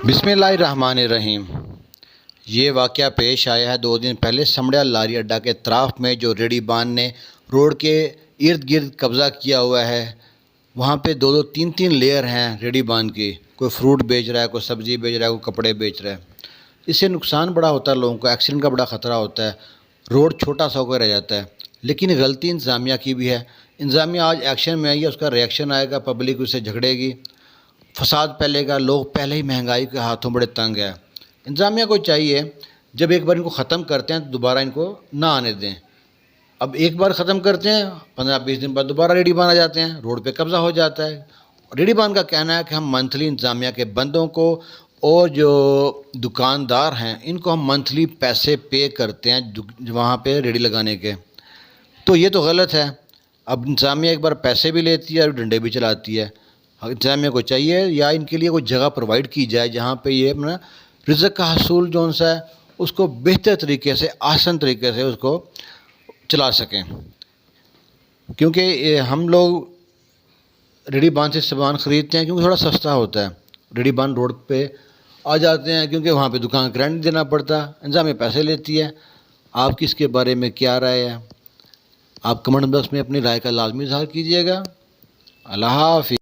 बिस्मिल्लाहिर्रहमानिर्रहीम। ये वाक़या पेश आया है 2 दिन पहले समड़िया लारी अड्डा के अतराफ़ में, जो रेडी बान ने रोड के इर्द गिर्द कब्ज़ा किया हुआ है। वहाँ पे 2-2, 3-3 लेयर हैं रेडी बान की। कोई फ्रूट बेच रहा है, कोई सब्ज़ी बेच रहा है, कोई कपड़े बेच रहा है। इससे नुकसान बड़ा होता है लोगों को, एक्सीडेंट का बड़ा ख़तरा होता है, रोड छोटा सा होकर रह जाता है। लेकिन गलती इंतज़ामिया की भी है। इंतज़ामिया आज एक्शन में आई है, उसका रिएक्शन आएगा, पब्लिक उससे झगड़ेगी, फसाद फैलेगा, लोग पहले ही महंगाई के हाथों बड़े तंग है। इंतज़ामिया को चाहिए जब एक बार इनको ख़त्म करते हैं तो दोबारा इनको ना आने दें। अब एक बार ख़त्म करते हैं, 15-20 दिन बाद दोबारा रेडी बान आ जाते हैं, रोड पे कब्ज़ा हो जाता है। रेडी बान का कहना है कि हम मंथली इंतज़ामिया के बंदों को और जो दुकानदार हैं इनको हम मंथली पैसे पे करते हैं वहाँ पे रेडी लगाने के। तो ये तो गलत है। अब इंतज़ामिया एक बार पैसे भी लेती है और डंडे भी चलाती है। इंतज़ामिया को चाहिए या इनके लिए कोई जगह प्रोवाइड की जाए जहाँ पे ये अपना रिज़्क़ का हसूल जो सा है उसको बेहतर तरीके से, आसान तरीके से उसको चला सकें। क्योंकि हम लोग रेडी बान से सामान ख़रीदते हैं क्योंकि थोड़ा सस्ता होता है। रेडी बान रोड पे आ जाते हैं क्योंकि वहाँ पे दुकान का रेंट देना पड़ता है, इंतज़ामिया पैसे लेती है। आपकी इसके बारे में क्या राय है? आप कमेंट बॉक्स में अपनी राय का लाजमी इज़हार कीजिएगा। अल्लाह हाफ़िज़।